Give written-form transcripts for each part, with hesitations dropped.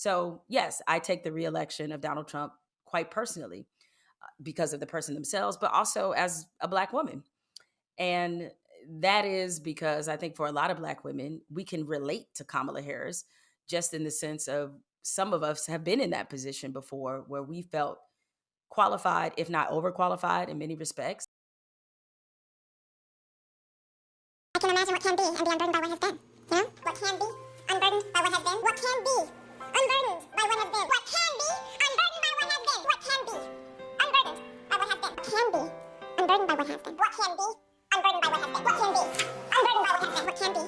So, yes, I take the reelection of Donald Trump quite personally because of the person themselves, but also as a Black woman. And that is because I think for a lot of Black women, we can relate to Kamala Harris just in the sense of some of us have been in that position before where we felt qualified, if not overqualified in many respects. I can imagine what can be and be unburdened by what has been. You know? What can be unburdened by what has been? What can be unburdened by what has been? What can be unburdened by what has been? What can be unburdened by what has been? What can be unburdened by what has been? What can be unburdened by what has been? What can be unburdened by what has been? What can be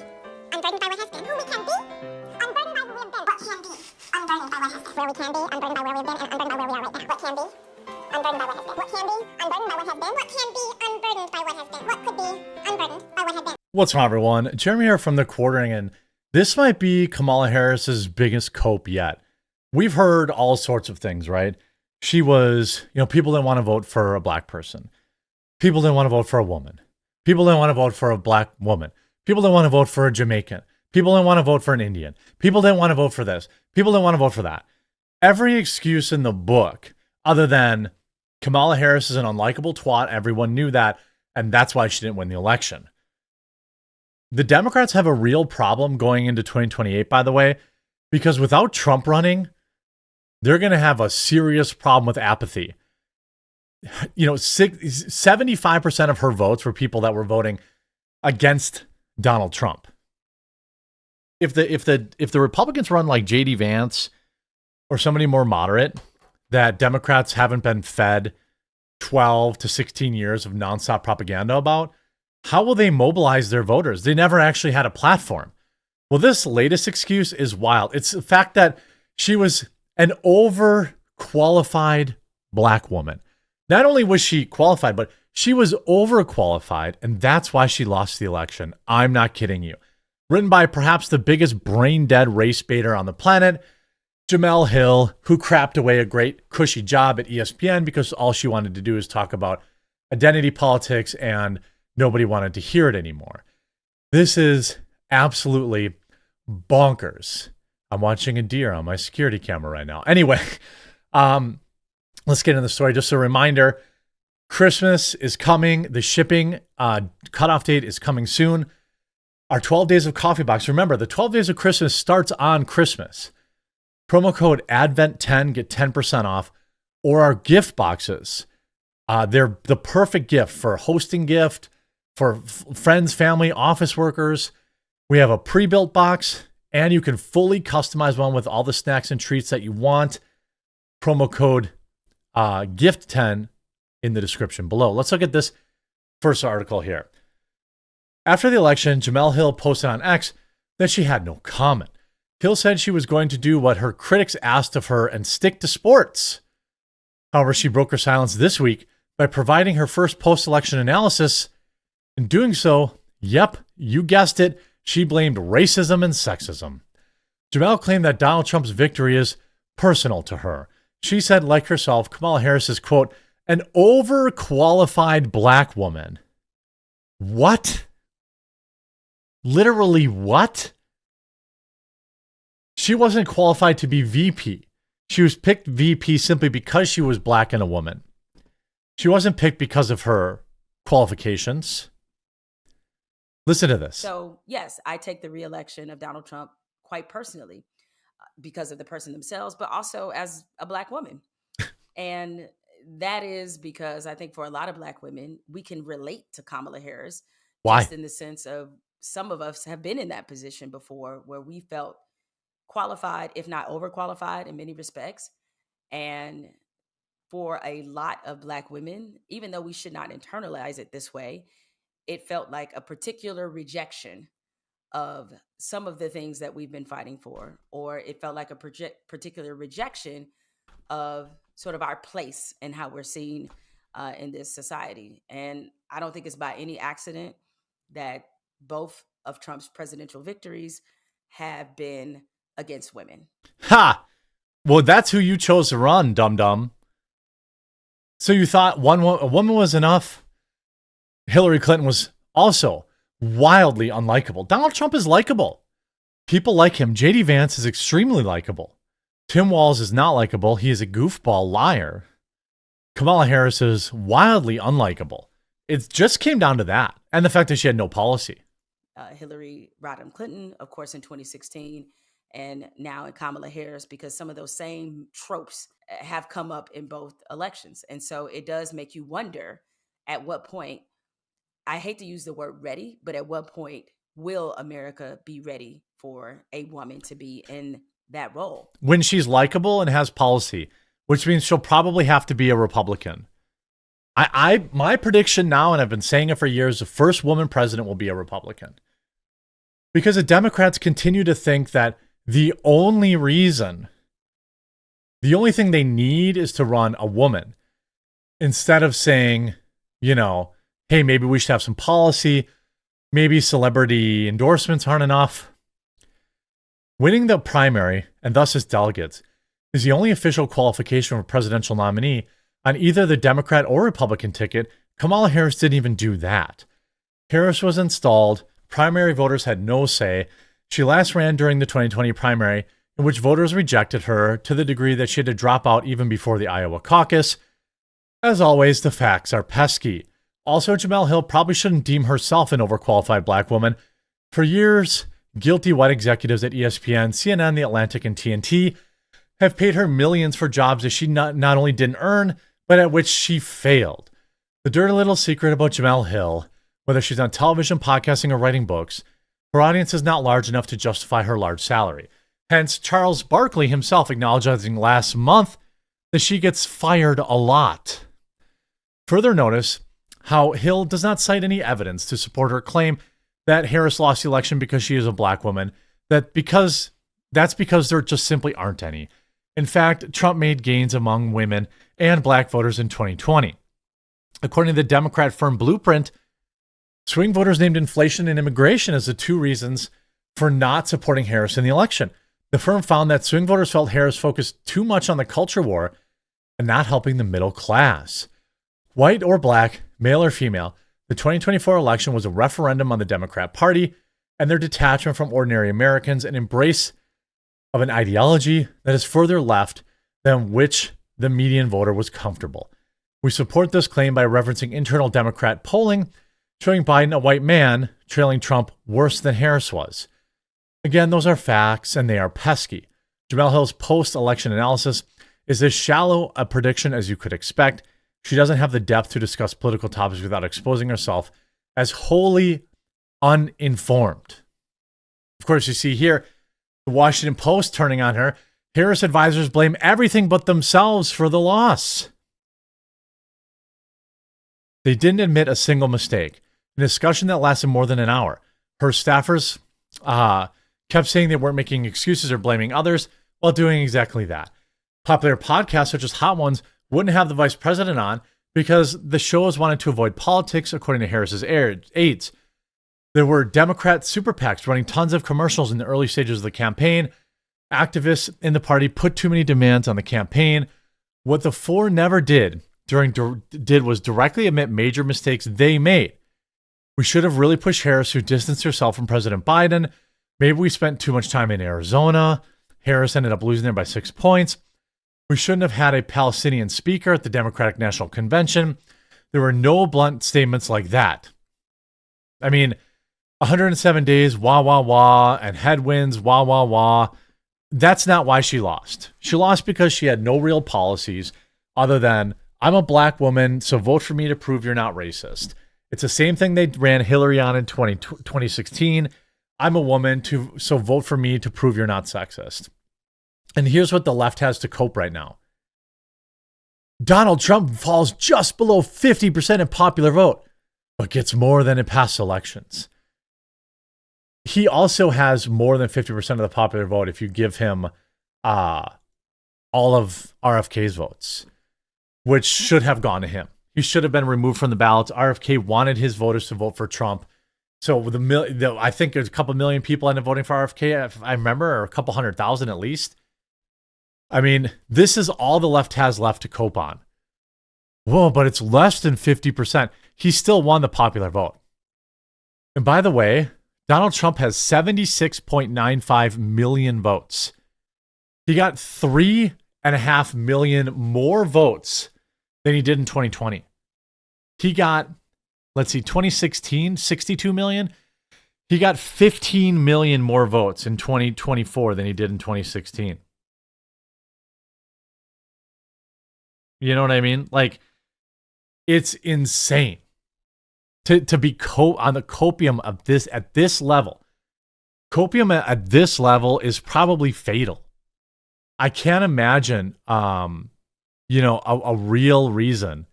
unburdened by what has been? Who we can be unburdened by who we have been. What can be unburdened by what has been? Where we can be unburdened by where we have been and unburdened by where we are right now. What can be unburdened by what has been? What can be unburdened by what has been? What can be unburdened by what has been? What could be unburdened by what has been? What's wrong, everyone? Jeremy here from The Quartering, and this might be Kamala Harris's biggest cope yet. We've heard all sorts of things, right? She was, people didn't want to vote for a Black person. People didn't want to vote for a woman. People didn't want to vote for a Black woman. People didn't want to vote for a Jamaican. People didn't want to vote for an Indian. People didn't want to vote for this. People didn't want to vote for that. Every excuse in the book, other than Kamala Harris is an unlikable twat, everyone knew that, and that's why she didn't win the election. The Democrats have a real problem going into 2028, by the way, because without Trump running, they're going to have a serious problem with apathy. 75% of her votes were people that were voting against Donald Trump. If the Republicans run like J.D. Vance or somebody more moderate that Democrats haven't been fed 12 to 16 years of nonstop propaganda about, how will they mobilize their voters? They never actually had a platform. Well, this latest excuse is wild. It's the fact that she was an overqualified Black woman. Not only was she qualified, but she was overqualified, and that's why she lost the election. I'm not kidding you. Written by perhaps the biggest brain-dead race baiter on the planet, Jemele Hill, who crapped away a great cushy job at ESPN because all she wanted to do is talk about identity politics and nobody wanted to hear it anymore. This is absolutely bonkers. I'm watching a deer on my security camera right now. Anyway, let's get into the story. Just a reminder, Christmas is coming. The shipping cutoff date is coming soon. Our 12 days of coffee box. Remember, the 12 days of Christmas starts on Christmas. Promo code ADVENT10, get 10% off. Or our gift boxes. They're the perfect gift for a hosting gift, for friends, family, office workers. We have a pre-built box, and you can fully customize one with all the snacks and treats that you want. Promo code GIFT10 in the description below. Let's look at this first article here. After the election, Jemele Hill posted on X that she had no comment. Hill said she was going to do what her critics asked of her and stick to sports. However, she broke her silence this week by providing her first post-election analysis. In doing so, yep, you guessed it, she blamed racism and sexism. Jemele claimed that Donald Trump's victory is personal to her. She said, like herself, Kamala Harris is, quote, an overqualified Black woman. What? Literally what? She wasn't qualified to be VP. She was picked VP simply because she was Black and a woman. She wasn't picked because of her qualifications. Listen to this. So, yes, I take the reelection of Donald Trump quite personally because of the person themselves, but also as a Black woman. And that is because I think for a lot of Black women, we can relate to Kamala Harris. Why? Just in the sense of some of us have been in that position before where we felt qualified, if not overqualified in many respects. And for a lot of Black women, even though we should not internalize it this way, it felt like a particular rejection of some of the things that we've been fighting for, or it felt like a particular rejection of sort of our place and how we're seen in this society. And I don't think it's by any accident that both of Trump's presidential victories have been against women. Ha! Well, that's who you chose to run, dum-dum. So you thought a woman was enough? Hillary Clinton was also wildly unlikable. Donald Trump is likable. People like him. J.D. Vance is extremely likable. Tim Walz is not likable. He is a goofball liar. Kamala Harris is wildly unlikable. It just came down to that. And the fact that she had no policy. Hillary Rodham Clinton, of course, in 2016, and now in Kamala Harris, because some of those same tropes have come up in both elections. And so it does make you wonder at what point, I hate to use the word ready, but at what point will America be ready for a woman to be in that role? When she's likable and has policy, which means she'll probably have to be a Republican. My prediction now, and I've been saying it for years, the first woman president will be a Republican. Because the Democrats continue to think that the only thing they need is to run a woman. Instead of saying, hey, maybe we should have some policy. Maybe celebrity endorsements aren't enough. Winning the primary, and thus as delegates, is the only official qualification for a presidential nominee. On either the Democrat or Republican ticket, Kamala Harris didn't even do that. Harris was installed. Primary voters had no say. She last ran during the 2020 primary, in which voters rejected her to the degree that she had to drop out even before the Iowa caucus. As always, the facts are pesky. Also, Jemele Hill probably shouldn't deem herself an overqualified black woman. For years, guilty white executives at ESPN, CNN, The Atlantic, and TNT have paid her millions for jobs that she not only didn't earn, but at which she failed. The dirty little secret about Jemele Hill, whether she's on television, podcasting, or writing books, her audience is not large enough to justify her large salary. Hence, Charles Barkley himself acknowledging last month that she gets fired a lot. Further notice how Hill does not cite any evidence to support her claim that Harris lost the election because she is a black woman, that's because there just simply aren't any. In fact, Trump made gains among women and black voters in 2020. According to the Democrat firm Blueprint, swing voters named inflation and immigration as the two reasons for not supporting Harris in the election. The firm found that swing voters felt Harris focused too much on the culture war and not helping the middle class. White or black, male or female, the 2024 election was a referendum on the Democrat Party and their detachment from ordinary Americans and embrace of an ideology that is further left than which the median voter was comfortable. We support this claim by referencing internal Democrat polling showing Biden, a white man, trailing Trump worse than Harris was. Again, those are facts and they are pesky. Jemele Hill's post-election analysis is as shallow a prediction as you could expect. She doesn't have the depth to discuss political topics without exposing herself as wholly uninformed. Of course, you see here, the Washington Post turning on her. Harris advisors blame everything but themselves for the loss. They didn't admit a single mistake. In a discussion that lasted more than an hour, her staffers kept saying they weren't making excuses or blaming others while doing exactly that. Popular podcasts such as Hot Ones wouldn't have the vice president on because the shows wanted to avoid politics, according to Harris's aides. There were Democrat super PACs running tons of commercials in the early stages of the campaign. Activists in the party put too many demands on the campaign. What the four never did was directly admit major mistakes they made. We should have really pushed Harris, who distanced herself from President Biden. Maybe we spent too much time in Arizona. Harris ended up losing there by 6 points. We shouldn't have had a Palestinian speaker at the Democratic National Convention. There were no blunt statements like that. I mean, 107 days, wah, wah, wah, and headwinds, wah, wah, wah. That's not why she lost. She lost because she had no real policies other than, I'm a black woman, so vote for me to prove you're not racist. It's the same thing they ran Hillary on in 2016. I'm a woman, so vote for me to prove you're not sexist. And here's what the left has to cope right now. Donald Trump falls just below 50% in popular vote, but gets more than in past elections. He also has more than 50% of the popular vote if you give him all of RFK's votes, which should have gone to him. He should have been removed from the ballots. RFK wanted his voters to vote for Trump. So I think there's a couple million people ended up voting for RFK, if I remember, or a couple 100,000 at least. I mean, this is all the left has left to cope on. Whoa, but it's less than 50%. He still won the popular vote. And by the way, Donald Trump has 76.95 million votes. He got 3.5 million more votes than he did in 2020. He got, let's see, 2016, 62 million. He got 15 million more votes in 2024 than he did in 2016. You know what I mean? Like, it's insane to be on the copium of this at this level. Copium at this level is probably fatal. I can't imagine, a real reason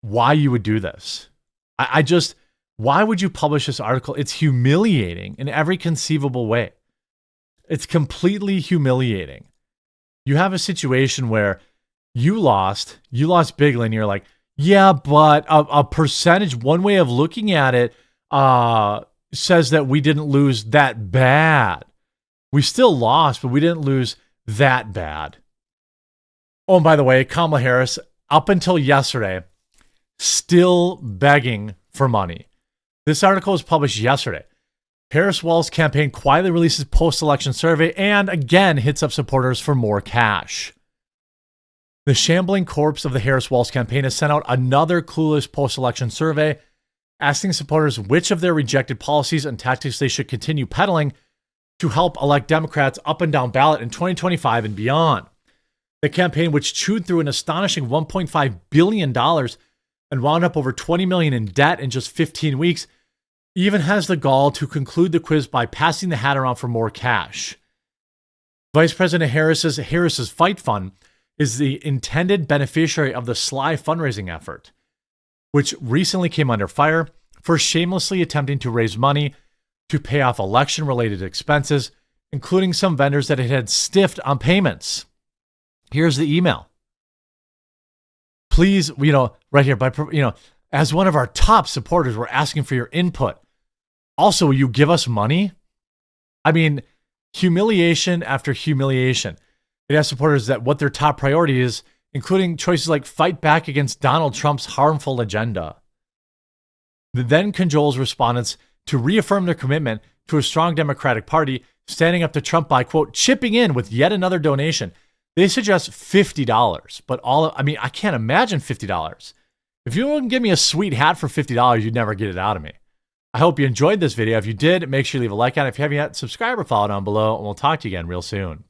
why you would do this. Why would you publish this article? It's humiliating in every conceivable way. It's completely humiliating. You have a situation where you lost bigly, and you're like, yeah, but a percentage, one way of looking at it, says that we didn't lose that bad. We still lost, but we didn't lose that bad. Oh, and by the way, Kamala Harris, up until yesterday, still begging for money. This article was published yesterday. Harris-Walz campaign quietly releases post-election survey and again hits up supporters for more cash. The shambling corpse of the Harris-Walz campaign has sent out another clueless post-election survey asking supporters which of their rejected policies and tactics they should continue peddling to help elect Democrats up and down ballot in 2025 and beyond. The campaign, which chewed through an astonishing $1.5 billion and wound up over $20 million in debt in just 15 weeks, even has the gall to conclude the quiz by passing the hat around for more cash. Vice President Harris's Fight Fund is the intended beneficiary of the sly fundraising effort, which recently came under fire for shamelessly attempting to raise money to pay off election-related expenses, including some vendors that it had stiffed on payments. Here's the email. Please, right here, as one of our top supporters, we're asking for your input. Also, will you give us money? I mean, humiliation after humiliation. It has supporters that what their top priority is, including choices like fight back against Donald Trump's harmful agenda. It then cajoles respondents to reaffirm their commitment to a strong Democratic Party, standing up to Trump by, quote, chipping in with yet another donation. They suggest $50, but I can't imagine $50. If you wouldn't give me a sweet hat for $50, you'd never get it out of me. I hope you enjoyed this video. If you did, make sure you leave a like on it. If you haven't yet, subscribe or follow down below, and we'll talk to you again real soon.